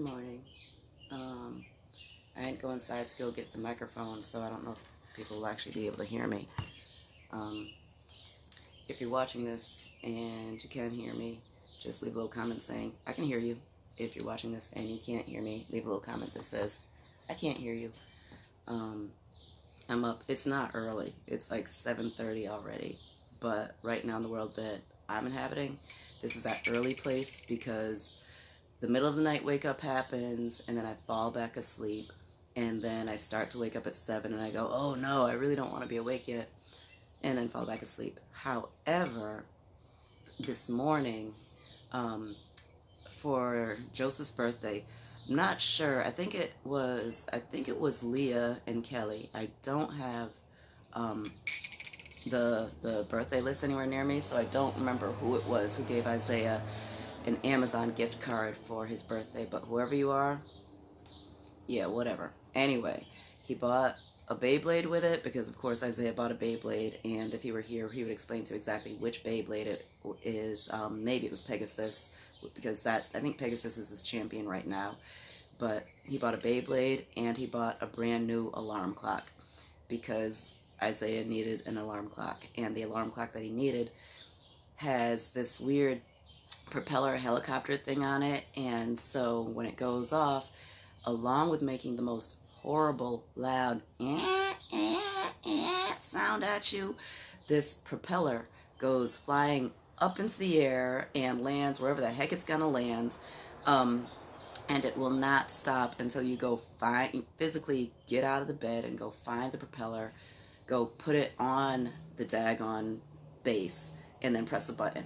Good morning. I didn't go inside to go get the microphone, so I don't know if people will actually be able to hear me. Um, if you're watching this and you can hear me, just leave a little comment saying, I can hear you. If you're watching this and you can't hear me, leave a little comment that says, I can't hear you. I'm up. It's not early. It's like 7:30 already. But right now in the world that I'm inhabiting, this is that early place because the middle of the night wake up happens, and then I fall back asleep, and then I start to wake up at 7, and I go, oh no, I really don't want to be awake yet, and then fall back asleep. However, this morning, for Joseph's birthday, I'm not sure. I think it was Leah and Kelly. I don't have the birthday list anywhere near me, so I don't remember who it was who gave Isaiah an Amazon gift card for his birthday, but whoever you are, yeah, whatever. Anyway, he bought a Beyblade with it because, of course, Isaiah bought a Beyblade, and if he were here, he would explain to exactly which Beyblade it is. Maybe it was Pegasus, because I think Pegasus is his champion right now. But he bought a Beyblade, and he bought a brand new alarm clock because Isaiah needed an alarm clock, and the alarm clock that he needed has this weird propeller helicopter thing on it, and so when it goes off, along with making the most horrible loud sound at you, this propeller goes flying up into the air and lands wherever the heck it's gonna land, and it will not stop until you go physically get out of the bed and go find the propeller, go put it on the daggone base, and then press a button.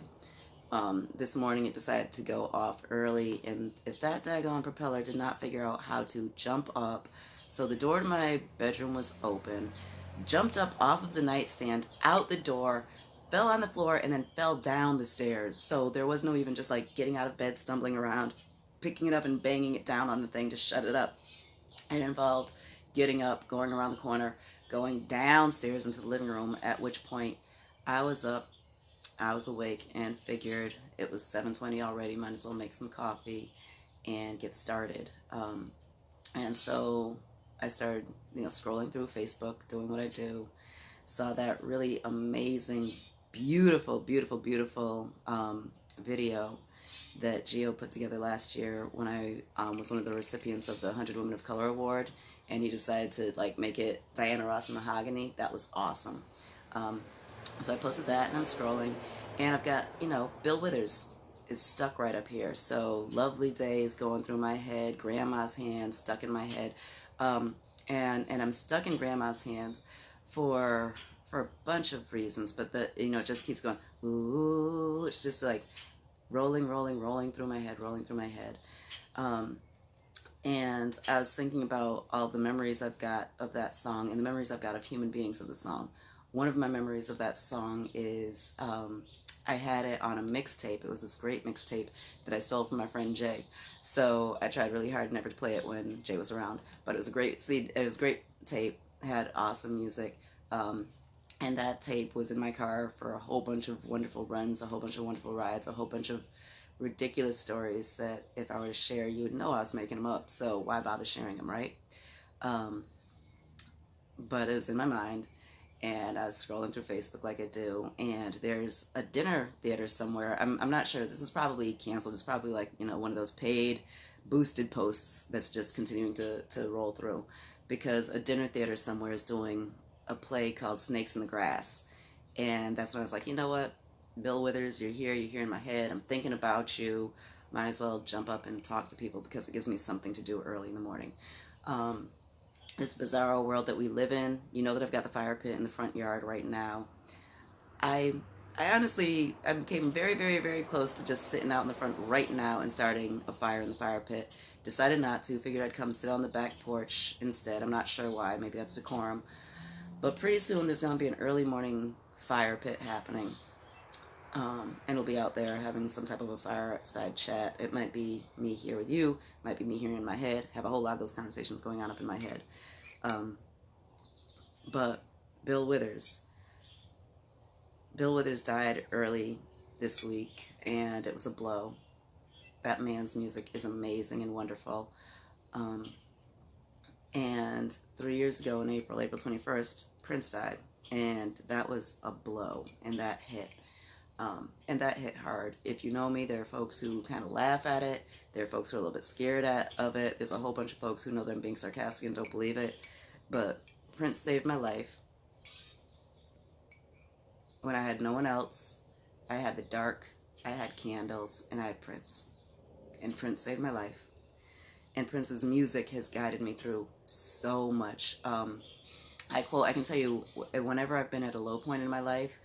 This morning it decided to go off early, and if that daggone propeller did not figure out how to jump up, so the door to my bedroom was open, jumped up off of the nightstand, out the door, fell on the floor, and then fell down the stairs. So there was no even just like getting out of bed, stumbling around, picking it up and banging it down on the thing to shut it up. It involved getting up, going around the corner, going downstairs into the living room, at which point I was up, I was awake, and figured it was 7:20 already, might as well make some coffee and get started. And so I started, scrolling through Facebook, doing what I do, saw that really amazing, beautiful, beautiful, beautiful video that Gio put together last year when I was one of the recipients of the 100 Women of Color Award, and he decided to make it Diana Ross and Mahogany. That was awesome. So I posted that, and I'm scrolling, and I've got, Bill Withers is stuck right up here. So Lovely Days going through my head, Grandma's Hands stuck in my head, and I'm stuck in Grandma's Hands for a bunch of reasons, but it just keeps going, ooh, it's just like rolling through my head. And I was thinking about all the memories I've got of that song and the memories I've got of human beings of the song. One of my memories of that song is I had it on a mixtape. It was this great mixtape that I stole from my friend Jay. So I tried really hard never to play it when Jay was around. But it was a great tape, had awesome music. And that tape was in my car for a whole bunch of wonderful runs, a whole bunch of wonderful rides, a whole bunch of ridiculous stories that if I were to share, you would know I was making them up. So why bother sharing them, right? But it was in my mind. And I was scrolling through Facebook like I do, and there's a dinner theater somewhere. I'm not sure. This is probably canceled. It's probably one of those paid, boosted posts that's just continuing to roll through, because a dinner theater somewhere is doing a play called Snakes in the Grass. And that's when I was like, you know what, Bill Withers, you're here in my head. I'm thinking about you. Might as well jump up and talk to people because it gives me something to do early in the morning. This bizarro world that we live in, that I've got the fire pit in the front yard right now. I honestly, I became very, very, very close to just sitting out in the front right now and starting a fire in the fire pit. Decided not to, figured I'd come sit on the back porch instead. I'm not sure why, maybe that's decorum. But pretty soon there's going to be an early morning fire pit happening. And we'll be out there having some type of a fireside chat. It might be me here with you, might be me here in my head, have a whole lot of those conversations going on up in my head. But Bill Withers died early this week, and it was a blow. That man's music is amazing and wonderful. And 3 years ago in April 21st, Prince died. And that was a blow, and that hit. And that hit hard. If you know me, there are folks who kind of laugh at it. There are folks who are a little bit scared of it. There's a whole bunch of folks who know that I'm being sarcastic and don't believe it. But Prince saved my life. When I had no one else, I had the dark, I had candles, and I had Prince. And Prince saved my life. And Prince's music has guided me through so much. I can tell you, whenever I've been at a low point in my life,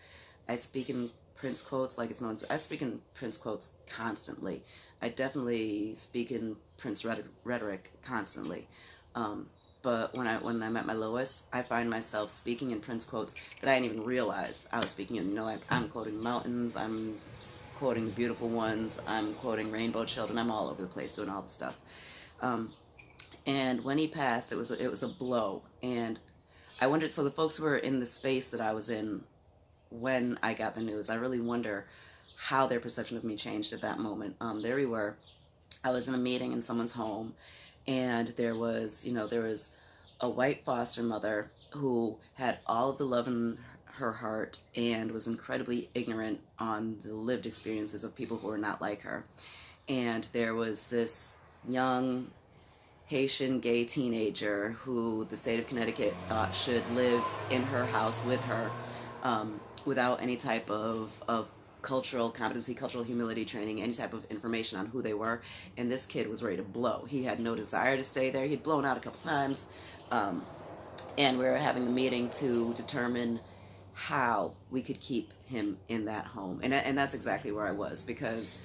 I speak in Prince quotes like it's known. I speak in Prince quotes constantly. I definitely speak in Prince rhetoric constantly. But when I'm at my lowest, I find myself speaking in Prince quotes that I didn't even realize I was speaking in. You know, I'm quoting mountains, I'm quoting the beautiful ones, I'm quoting rainbow children. I'm all over the place doing all the stuff. And when he passed, it was a blow. And I wondered, so the folks who were in the space that I was in when I got the news, I really wonder how their perception of me changed at that moment. There we were. I was in a meeting in someone's home, and there was a white foster mother who had all of the love in her heart and was incredibly ignorant on the lived experiences of people who were not like her. And there was this young Haitian gay teenager who the state of Connecticut thought should live in her house with her, without any type of cultural competency, cultural humility training, any type of information on who they were. And this kid was ready to blow. He had no desire to stay there. He'd blown out a couple times. And we were having the meeting to determine how we could keep him in that home. And that's exactly where I was, because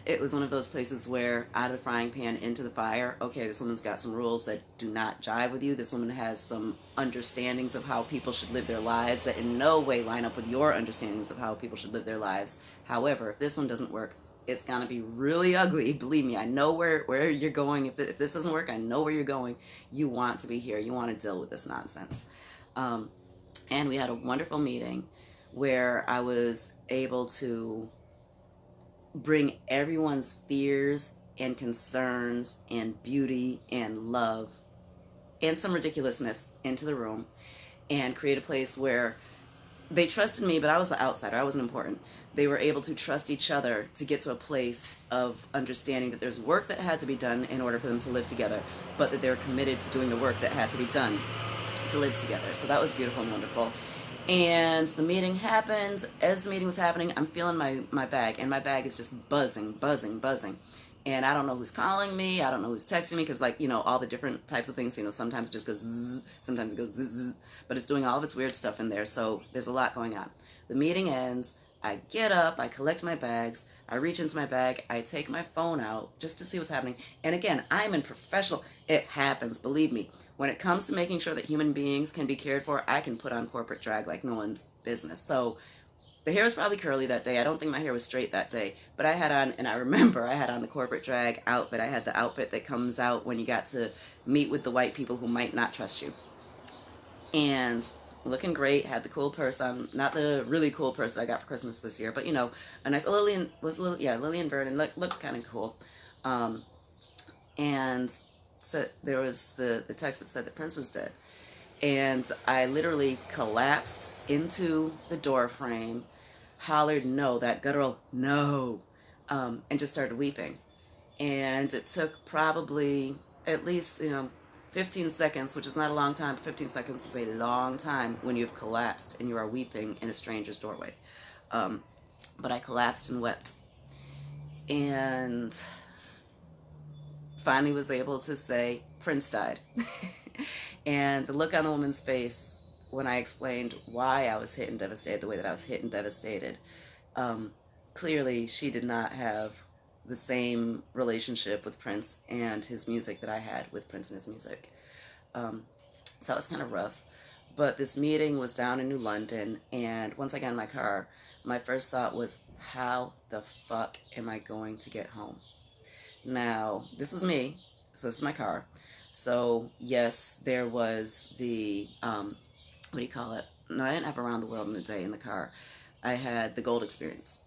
it was one of those places where out of the frying pan into the fire. Okay, this woman's got some rules that do not jive with you. This woman has some understandings of how people should live their lives that in no way line up with your understandings of how people should live their lives. However, if this one doesn't work, it's going to be really ugly. Believe me, I know where you're going. If this doesn't work, I know where you're going. You want to be here. You want to deal with this nonsense. And we had a wonderful meeting where I was able to bring everyone's fears and concerns and beauty and love and some ridiculousness into the room and create a place where they trusted me, but I was the outsider. I wasn't important. They were able to trust each other to get to a place of understanding that there's work that had to be done in order for them to live together, but that they were committed to doing the work that had to be done to live together. So that was beautiful and wonderful. And the meeting happened. As the meeting was happening, I'm feeling my bag, and my bag is just buzzing, buzzing, buzzing. And I don't know who's calling me. I don't know who's texting me, because, like, all the different types of things, sometimes it just goes zzz, sometimes it goes zzz, but it's doing all of its weird stuff in there. So there's a lot going on. The meeting ends. I get up. I collect my bags. I reach into my bag. I take my phone out just to see what's happening. And again, I'm in professional. It happens. Believe me. When it comes to making sure that human beings can be cared for, I can put on corporate drag like no one's business. So the hair was probably curly that day. I don't think my hair was straight that day. But I had on, and I remember I had on the corporate drag outfit. I had the outfit that comes out when you got to meet with the white people who might not trust you. And looking great, had the cool purse on. Not the really cool purse that I got for Christmas this year, but, a nice Lillian Vernon. Looked kind of cool. And so there was the text that said that Prince was dead. And I literally collapsed into the door frame, hollered, no, that guttural, no, and just started weeping. And it took probably at least, 15 seconds, which is not a long time, but 15 seconds is a long time when you've collapsed and you are weeping in a stranger's doorway. But I collapsed and wept. And finally was able to say, Prince died. And the look on the woman's face when I explained why I was hit and devastated the way that I was hit and devastated, clearly she did not have the same relationship with Prince and his music that I had with Prince and his music. So it was kind of rough. But this meeting was down in New London, and once I got in my car, my first thought was, how the fuck am I going to get home? Now, this was me, so this is my car. So, yes, there was the, what do you call it? No, I didn't have Around the World in a Day in the car. I had the Gold Experience.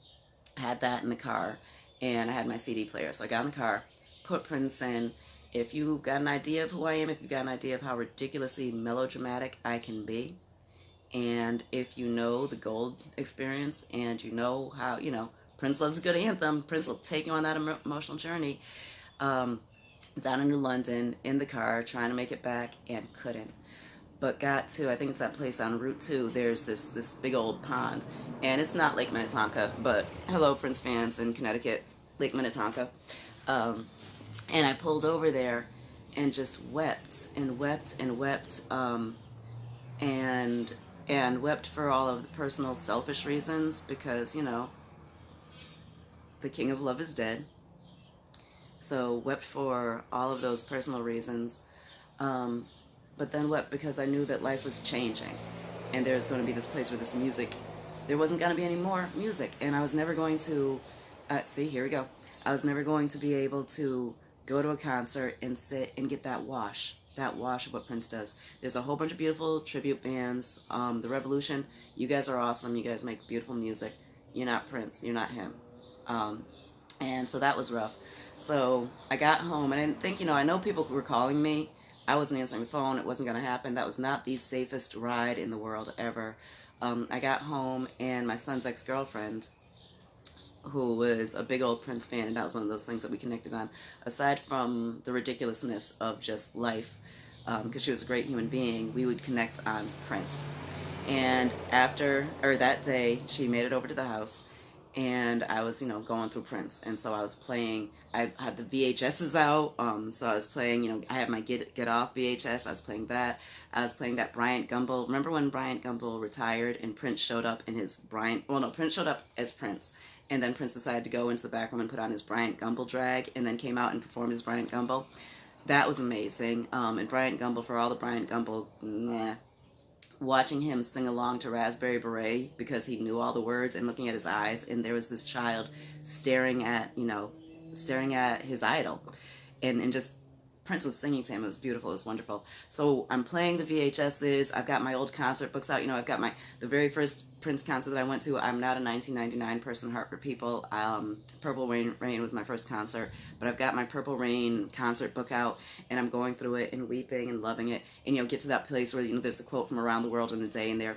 I had that in the car. and I had my CD player. So I got in the car, put Prince in. If you got an idea of who I am, if you got an idea of how ridiculously melodramatic I can be, and if you know the Gold experience, and you know how, Prince loves a good anthem, Prince will take you on that emotional journey. Down in New London, in the car, trying to make it back, and couldn't. But got to, I think it's that place on Route 2, there's this big old pond. And it's not Lake Minnetonka, but hello, Prince fans in Connecticut, Lake Minnetonka. And I pulled over there and just wept and wept and wept, and wept for all of the personal selfish reasons, because, the King of Love is dead. So wept for all of those personal reasons, but then wept because I knew that life was changing, and there's going to be this place where this music, there wasn't going to be any more music, and I was never going to, see, here we go, I was never going to be able to go to a concert and sit and get that wash of what Prince does. There's a whole bunch of beautiful tribute bands, The Revolution, you guys are awesome, you guys make beautiful music, you're not Prince, you're not him, and so that was rough. So I got home, and I didn't think, I know people were calling me. I wasn't answering the phone. It wasn't going to happen. That was not the safest ride in the world ever. I got home, and my son's ex-girlfriend, who was a big old Prince fan, and that was one of those things that we connected on, aside from the ridiculousness of just life, because she was a great human being, we would connect on Prince. And that day, she made it over to the house, and I was, going through Prince, and so I was playing, I had the VHSs out, so I was playing, I had my Get Off VHS, I was playing that Bryant Gumbel. Remember when Bryant Gumbel retired, and Prince showed up in his Prince showed up as Prince, and then Prince decided to go into the back room and put on his Bryant Gumbel drag, and then came out and performed his Bryant Gumbel. That was amazing, and Bryant Gumbel, for all the Bryant Gumbel, watching him sing along to Raspberry Beret because he knew all the words, and looking at his eyes, and there was this child staring at his idol, and just Prince was singing to him. It was beautiful. It was wonderful. So I'm playing the VHSs. I've got my old concert books out. I've got the very first Prince concert that I went to. I'm not a 1999 person, Hartford people. Purple Rain was my first concert, but I've got my Purple Rain concert book out, and I'm going through it and weeping and loving it, and get to that place where there's the quote from Around the World in a Day in there,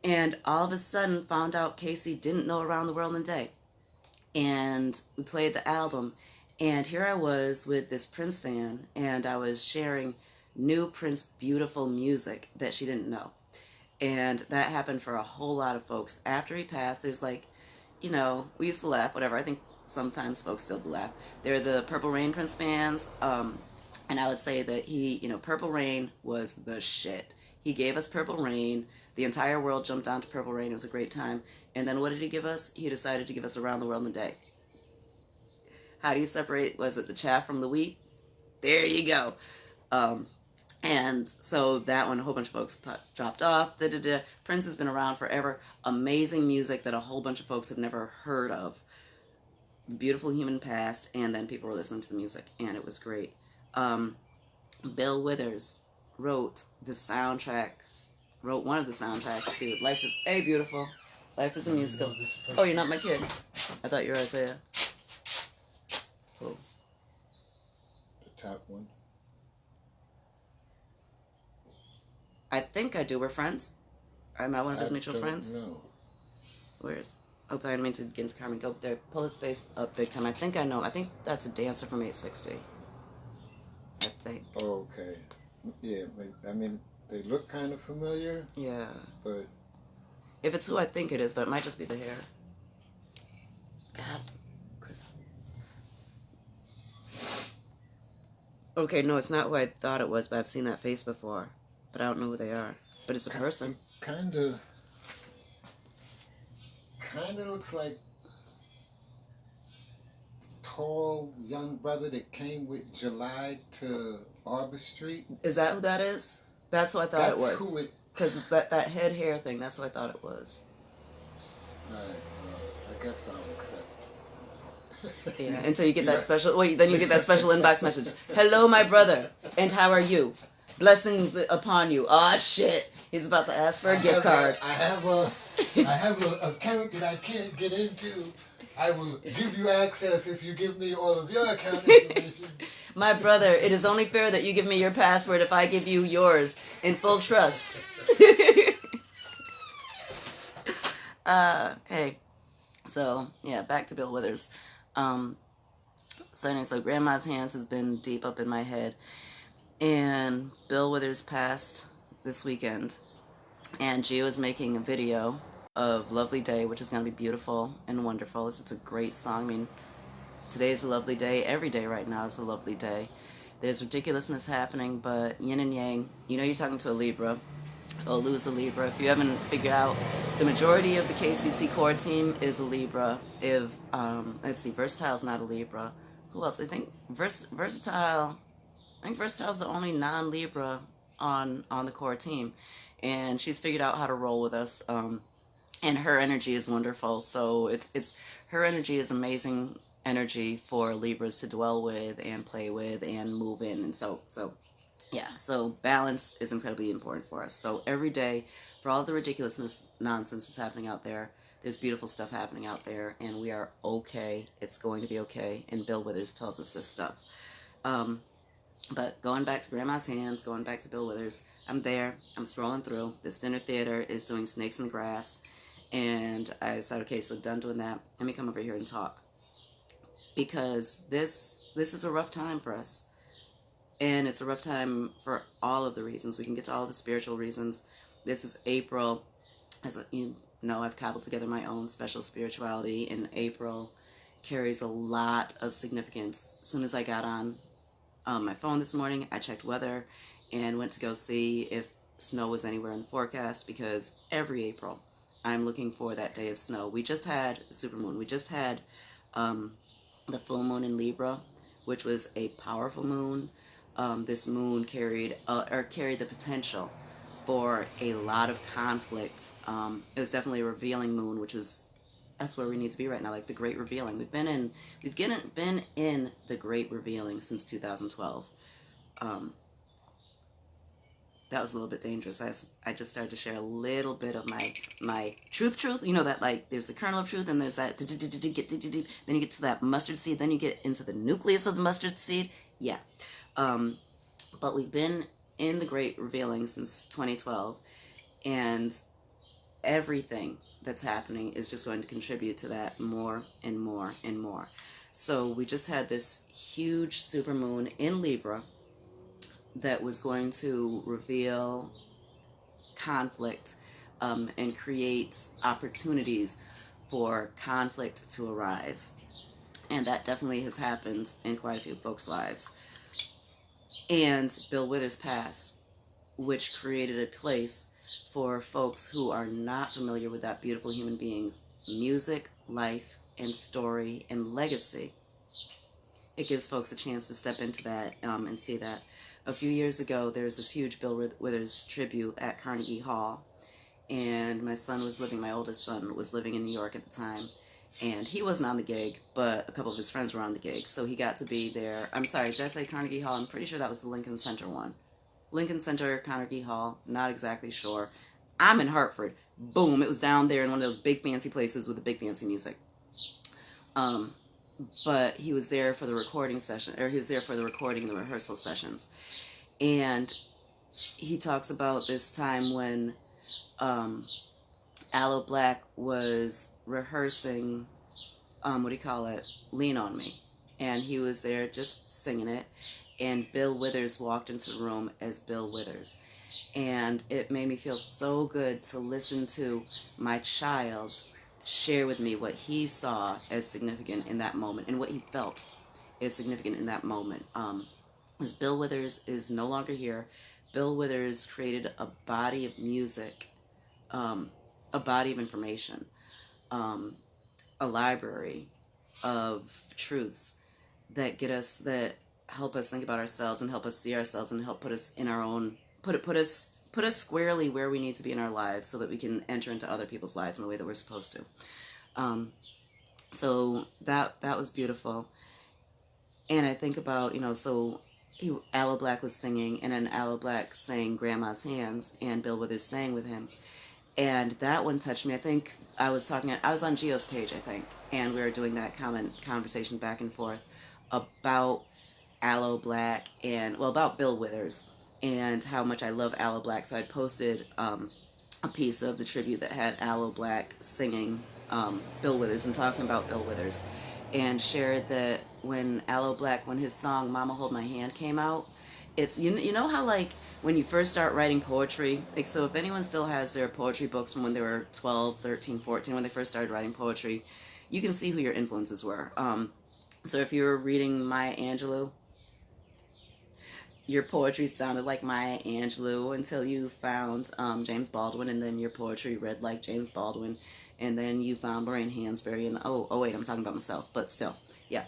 and all of a sudden found out Casey didn't know Around the World in a Day, and we played the album. And here I was with this Prince fan, and I was sharing new Prince beautiful music that she didn't know. And that happened for a whole lot of folks. After he passed, there's we used to laugh, whatever. I think sometimes folks still do laugh. They're the Purple Rain Prince fans, and I would say that Purple Rain was the shit. He gave us Purple Rain. The entire world jumped onto Purple Rain. It was a great time. And then what did he give us? He decided to give us Around the World in a Day. How do you separate, was it the chaff from the wheat? There you go. And so that one, a whole bunch of folks dropped off. Prince has been around forever. Amazing music that a whole bunch of folks have never heard of. Beautiful human past, and then people were listening to the music, and it was great. Bill Withers wrote one of the soundtracks to Life is, hey, beautiful. Life is a Musical. Oh, you're not my kid. I thought you were Isaiah. Oh. The top one. I think I do. We're friends. Am I one of his mutual friends? No. Where's? Oh, I didn't mean to get into Carmen. Go there. Pull his face up big time. I think I know. I think that's a dancer from 860. I think. Oh, okay. Yeah, I mean, they look kind of familiar. Yeah. But. If it's who I think it is, but it might just be the hair. God. Okay, no, it's not who I thought it was, but I've seen that face before. But I don't know who they are. But it's a person. Kind of looks like tall young brother that came with July to Arbor Street. Is that who that is? That's who I thought it was. That's who it... Because that head hair thing, that's who I thought it was. Alright, I guess I'll accept. Yeah, until you get that special, then you get that special inbox message. Hello, my brother, and how are you? Blessings upon you. Aw, shit. He's about to ask for a gift card. I have a account that I can't get into. I will give you access if you give me all of your account information. My brother, it is only fair that you give me your password if I give you yours in full trust. Hey, so yeah, back to Bill Withers. So anyway, so Grandma's Hands has been deep up in my head, and Bill Withers passed this weekend, and Gio is making a video of Lovely Day, which is going to be beautiful and wonderful. It's a great song. I mean, today's a lovely day. Every day right now is a lovely day. There's ridiculousness happening, but yin and yang. You know you're talking to a Libra. Oh, lose a Libra. If you haven't figured out, the majority of the KCC core team is a Libra. If, let's see, Versatile's not a Libra. Who else? I think Versatile's the only non-Libra on the core team. And she's figured out how to roll with us. And her energy is wonderful. So her energy is amazing energy for Libras to dwell with and play with and move in. And so yeah, so balance is incredibly important for us. So every day, for all the ridiculousness, nonsense that's happening out there, there's beautiful stuff happening out there, and we are okay. It's going to be okay, and Bill Withers tells us this stuff. But going back to Grandma's Hands, going back to Bill Withers, I'm there. I'm scrolling through. This dinner theater is doing Snakes in the Grass, and I said, okay, so done doing that. Let me come over here and talk. Because this is a rough time for us. And it's a rough time for all of the reasons. We can get to all of the spiritual reasons. This is April. As you know, I've cobbled together my own special spirituality, and April carries a lot of significance. As soon as I got on my phone this morning, I checked weather and went to go see if snow was anywhere in the forecast, because every April I'm looking for that day of snow. We just had supermoon. We just had the full moon in Libra, which was a powerful moon. This moon carried the potential for a lot of conflict. It was definitely a revealing moon, that's where we need to be right now, like the great revealing. We've been in the great revealing since 2012. That was a little bit dangerous. I just started to share a little bit of my truth. You know that, like, there's the kernel of truth, and there's that, then you get to that mustard seed, then you get into the nucleus of the mustard seed. Yeah. But we've been in the great revealing since 2012, and everything that's happening is just going to contribute to that more and more and more. So we just had this huge supermoon in Libra that was going to reveal conflict and create opportunities for conflict to arise. And that definitely has happened in quite a few folks' lives. And Bill Withers passed, which created a place for folks who are not familiar with that beautiful human being's music, life, and story, and legacy. It gives folks a chance to step into that and see that. A few years ago, there was this huge Bill Withers tribute at Carnegie Hall, and my oldest son was living in New York at the time, and he wasn't on the gig, but a couple of his friends were on the gig, so he got to be there. I'm sorry, did I say Carnegie Hall? I'm pretty sure that was the Lincoln Center one. Lincoln Center, Carnegie Hall, not exactly sure. I'm in Hartford. Boom, it was down there in one of those big fancy places with the big fancy music. But he was there for the recording session, or he was there for the recording and the rehearsal sessions. And he talks about this time when Aloe Blacc was rehearsing, Lean on Me. And he was there just singing it. And Bill Withers walked into the room as Bill Withers. And it made me feel so good to listen to my child share with me what he saw as significant in that moment and what he felt is significant in that moment. As Bill Withers is no longer here, Bill Withers created a body of music, a body of information, a library of truths that help us think about ourselves and help us see ourselves and help put us in our own, put us squarely where we need to be in our lives so that we can enter into other people's lives in the way that we're supposed to. So that was beautiful. And I think about, so Aloe Blacc was singing, and then Aloe Blacc sang Grandma's Hands, and Bill Withers sang with him. And that one touched me. I think I was on Geo's page, I think, and we were doing that conversation back and forth about Aloe Black and, well, about Bill Withers and how much I love Aloe Black. So I'd posted a piece of the tribute that had Aloe Black singing Bill Withers and talking about Bill Withers, and shared that when Aloe Black, when his song Mama Hold My Hand came out, it's, you know how, like, when you first start writing poetry, like, so if anyone still has their poetry books from when they were 12, 13, 14, when they first started writing poetry, you can see who your influences were. So if you were reading Maya Angelou, your poetry sounded like Maya Angelou until you found James Baldwin, and then your poetry read like James Baldwin, and then you found Lorraine Hansberry, and oh wait, I'm talking about myself, but still, yeah.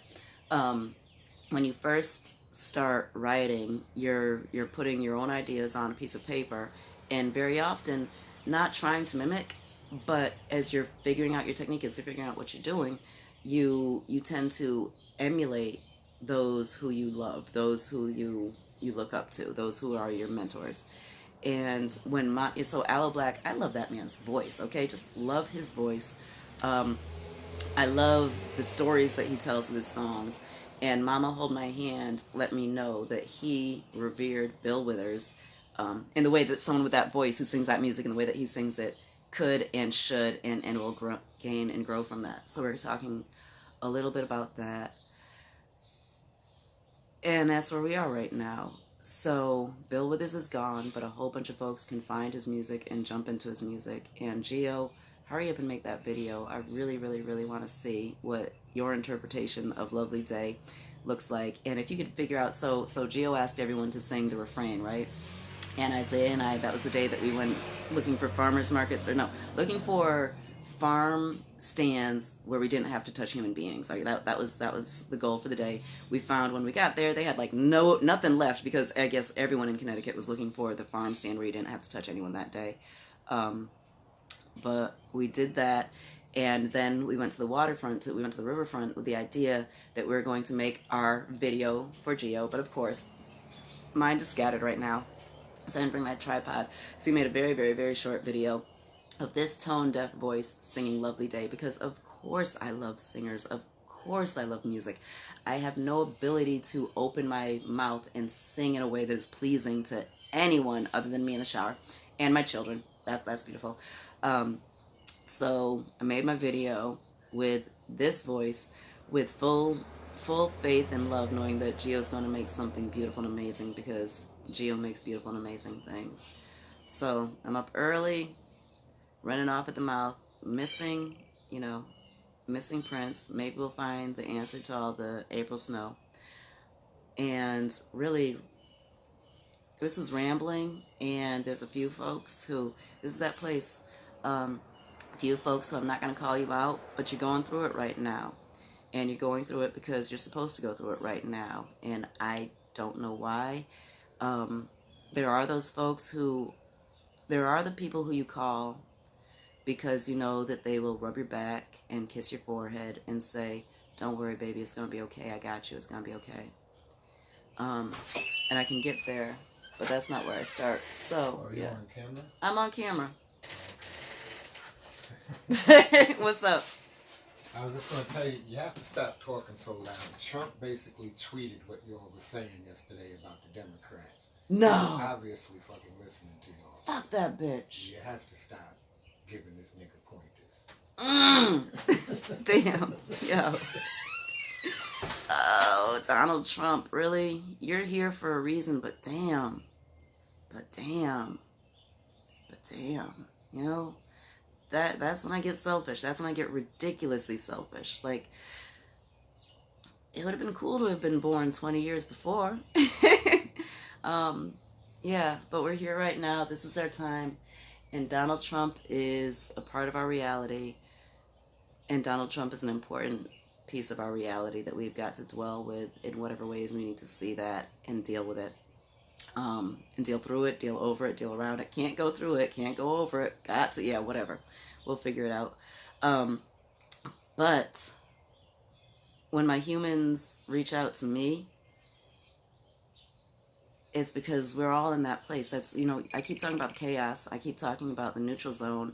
When you first start writing, you're putting your own ideas on a piece of paper, and very often not trying to mimic, but as you're figuring out your technique, as you're figuring out what you're doing, you tend to emulate those who you love, those who you look up to, those who are your mentors. And so Aloe Black, I love that man's voice, okay? Just love his voice. I love the stories that he tells in his songs. And Mama Hold My Hand let me know that he revered Bill Withers in the way that someone with that voice who sings that music in the way that he sings it could and should and will gain and grow from that. So we're talking a little bit about that. And that's where we are right now. So Bill Withers is gone, but a whole bunch of folks can find his music and jump into his music. And Geo, hurry up and make that video. I really, really, really want to see what your interpretation of Lovely Day looks like. And if you could figure out, so Geo asked everyone to sing the refrain, right? And Isaiah and I, that was the day that we went looking for farmers markets, or no, looking for farm stands where we didn't have to touch human beings. Like that was the goal for the day. We found when we got there, they had like nothing left, because I guess everyone in Connecticut was looking for the farm stand where you didn't have to touch anyone that day. But we did that, and then we went to the waterfront, we went to the riverfront with the idea that we were going to make our video for Geo, but of course, mind is scattered right now, so I didn't bring my tripod. So we made a very, very, very short video of this tone-deaf voice singing Lovely Day, because of course I love singers, of course I love music. I have no ability to open my mouth and sing in a way that is pleasing to anyone other than me in the shower and my children. That's beautiful. So I made my video with this voice, with full faith and love, knowing that Geo's going to make something beautiful and amazing, because Geo makes beautiful and amazing things. So I'm up early, running off at the mouth, missing Prince. Maybe we'll find the answer to all the April snow. And really, this is rambling, and there's a few folks who, this is that place, a few folks who I'm not going to call you out, but you're going through it right now. And you're going through it because you're supposed to go through it right now. And I don't know why. There are those folks who, there are the people who you call because you know that they will rub your back and kiss your forehead and say, don't worry, baby, it's going to be okay. I got you. It's going to be okay. And I can get there, but that's not where I start. So, Are you on camera? I'm on camera. What's up? I was just going to tell you, you have to stop talking so loud. Trump basically tweeted what y'all were saying yesterday about the Democrats. No. He's obviously fucking listening to y'all. Fuck that bitch. You have to stop giving this nigga pointers. Damn. Yo. Oh, Donald Trump, really? You're here for a reason, but damn. You know? That's when I get selfish. That's when I get ridiculously selfish. Like, it would have been cool to have been born 20 years before. Yeah, but we're here right now. This is our time. And Donald Trump is a part of our reality. And Donald Trump is an important piece of our reality that we've got to dwell with in whatever ways we need to see that and deal with it. And deal through it, deal over it, deal around it. Can't go through it, can't go over it. Got to, yeah, whatever. We'll figure it out. But when my humans reach out to me, It's because we're all in that place. That's, you know, I keep talking about the chaos. I keep talking about the neutral zone.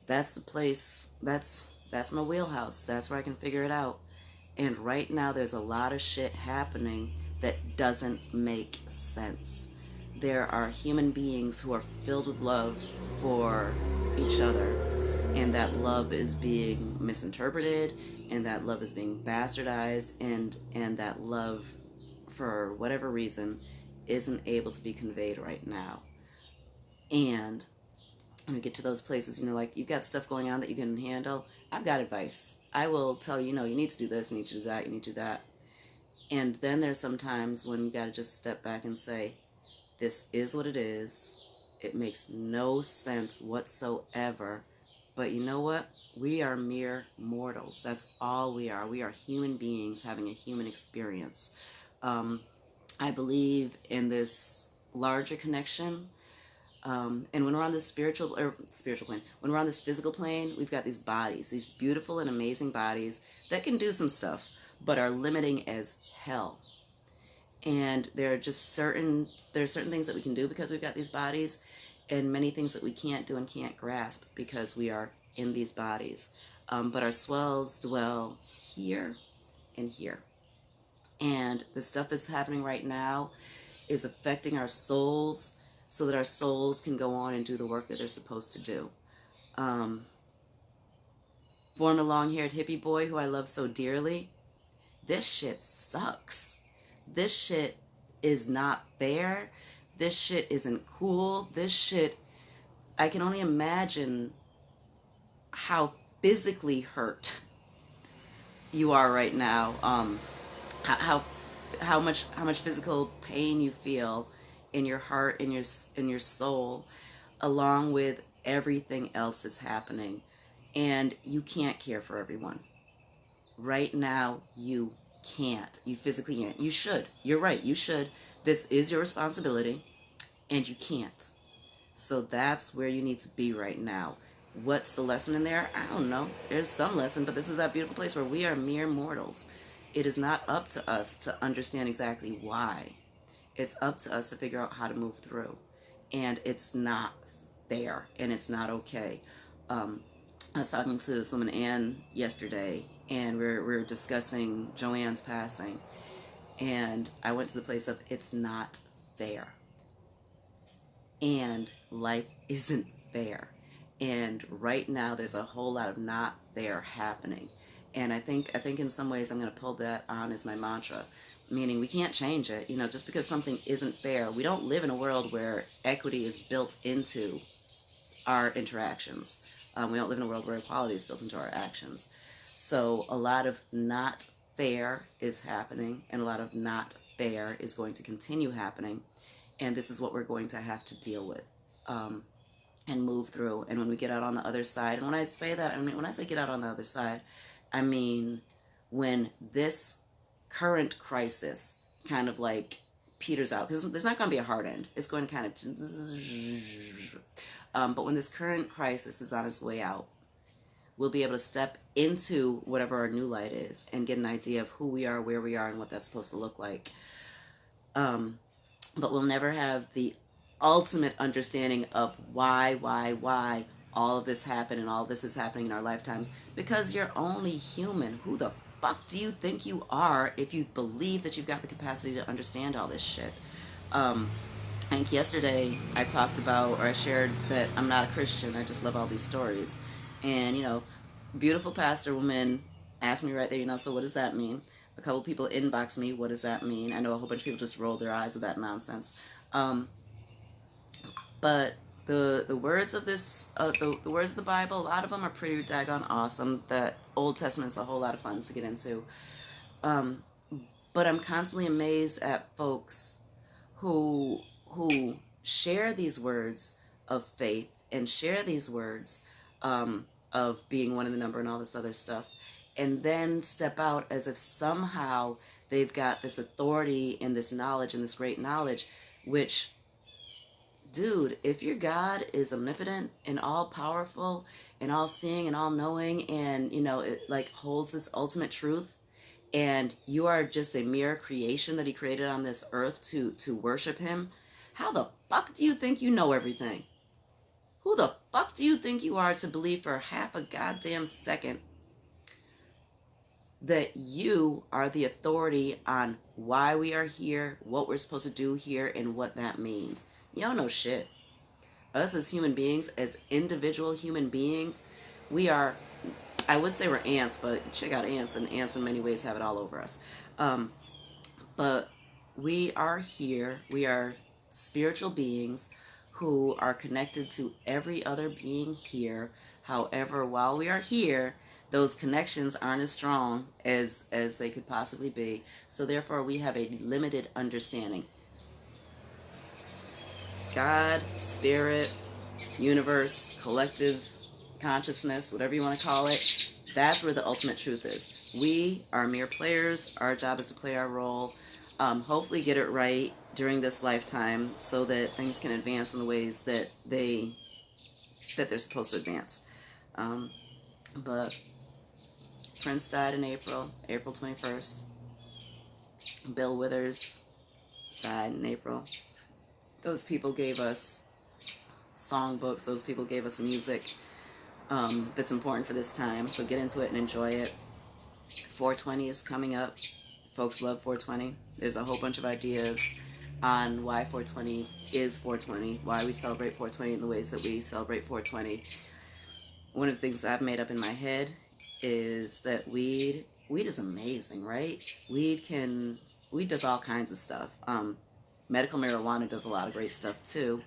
That's the place. That's my wheelhouse. That's where I can figure it out. And right now, there's a lot of shit happening that doesn't make sense. There are human beings who are filled with love for each other, and that love is being misinterpreted, and that love is being bastardized, and that love, for whatever reason, isn't able to be conveyed right now. And when we get to those places, you know, like you've got stuff going on that you can handle, I've got advice. I will tell you, no, you need to do this, you need to do that, you need to do that. And then there's some times when you got to just step back and say, this is what it is. It makes no sense whatsoever. But you know what? We are mere mortals. That's all we are. We are human beings having a human experience. I believe in this larger connection. And when we're on this spiritual plane, when we're on this physical plane, we've got these bodies, these beautiful and amazing bodies that can do some stuff, but are limiting as hell. And there are certain things that we can do because we've got these bodies, and many things that we can't do and can't grasp because we are in these bodies. But our swells dwell here and here. And the stuff that's happening right now is affecting our souls so that our souls can go on and do the work that they're supposed to do. Former long-haired hippie boy who I love so dearly, this shit sucks. This shit is not fair. This shit isn't cool. This shit, I can only imagine how physically hurt you are right now. How much physical pain you feel in your heart, in your soul, along with everything else that's happening. And you can't care for everyone. Right now, you can't. You physically can't. You should. You're right. You should. This is your responsibility, and you can't. So that's where you need to be right now. What's the lesson in there? I don't know. There's some lesson, but this is that beautiful place where we are mere mortals. It is not up to us to understand exactly why. It's up to us to figure out how to move through. And it's not fair, and it's not okay. I was talking to this woman, Anne, yesterday, and we were discussing Joanne's passing. And I went to the place of, it's not fair. And life isn't fair. And right now, there's a whole lot of not fair happening. And I think in some ways I'm going to pull that on as my mantra, meaning we can't change it. You know, just because something isn't fair, we don't live in a world where equity is built into our interactions. We don't live in a world where equality is built into our actions. So a lot of not fair is happening, and a lot of not fair is going to continue happening. And this is what we're going to have to deal with and move through. And when we get out on the other side, and when I say that, I mean, when I say get out on the other side, I mean when this current crisis kind of like peters out, because there's not going to be a hard end. It's going to kind of, but when this current crisis is on its way out, we'll be able to step into whatever our new light is and get an idea of who we are, where we are, and what that's supposed to look like. But we'll never have the ultimate understanding of why all of this happened and all this is happening in our lifetimes, because you're only human. Who the fuck do you think you are if you believe that you've got the capacity to understand all this shit? I think yesterday I talked about, or I shared that I'm not a Christian. I just love all these stories. And, you know, beautiful pastor woman asked me right there, you know, so what does that mean? A couple people inboxed me, what does that mean? I know a whole bunch of people just rolled their eyes with that nonsense. But the words of this, the words of the Bible, a lot of them are pretty daggone awesome. The Old Testament's a whole lot of fun to get into. But I'm constantly amazed at folks who share these words of faith and share these words of being one in the number and all this other stuff, and then step out as if somehow they've got this authority and this knowledge and this great knowledge, which, dude, if your God is omnipotent and all-powerful and all-seeing and all-knowing, and, you know, it like holds this ultimate truth, and you are just a mere creation that he created on this earth to worship him, how the fuck do you think you know everything? Who the fuck do you think you are to believe for half a goddamn second that you are the authority on why we are here, what we're supposed to do here, and what that means? You don't know shit. Us as human beings, as individual human beings, we are, I would say we're ants, but check out ants, and ants in many ways have it all over us. But we are here, we are spiritual beings who are connected to every other being here. However, while we are here, those connections aren't as strong as they could possibly be. So therefore, we have a limited understanding. God, spirit, universe, collective consciousness, whatever you want to call it, that's where the ultimate truth is. We are mere players. Our job is to play our role. Hopefully get it right during this lifetime so that things can advance in the ways that they're supposed to advance. But Prince died in April 21st. Bill Withers died in April. Those people gave us songbooks. Those people gave us music that's important for this time. So get into it and enjoy it. 420 is coming up. Folks love 420. There's a whole bunch of ideas on why 420 is 420, why we celebrate 420 in the ways that we celebrate 420. One of the things that I've made up in my head is that weed is amazing, right? Weed does all kinds of stuff. Medical marijuana does a lot of great stuff too.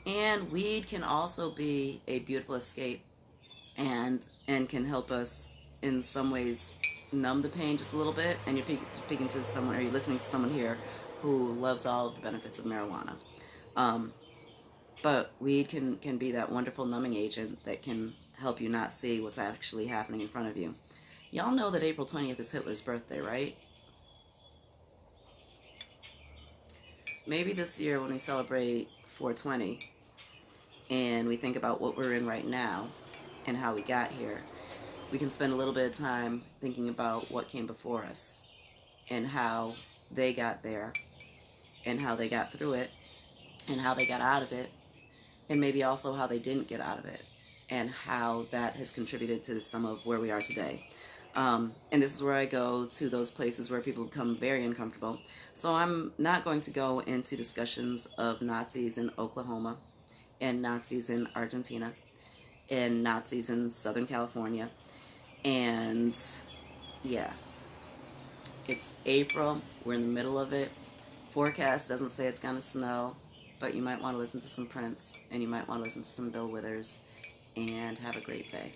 And weed can also be a beautiful escape and can help us in some ways numb the pain just a little bit. And you're speaking to someone, or you're listening to someone here who loves all of the benefits of marijuana. But weed can be that wonderful numbing agent that can help you not see what's actually happening in front of you. Y'all know that April 20th is Hitler's birthday, right? Maybe this year when we celebrate 420 and we think about what we're in right now and how we got here, we can spend a little bit of time thinking about what came before us and how they got there and how they got through it and how they got out of it, and maybe also how they didn't get out of it and how that has contributed to some of where we are today. And this is where I go to those places where people become very uncomfortable. So I'm not going to go into discussions of Nazis in Oklahoma and Nazis in Argentina and Nazis in Southern California. And yeah, it's April. We're in the middle of it. Forecast doesn't say it's going to snow, but you might want to listen to some Prince and you might want to listen to some Bill Withers, and have a great day.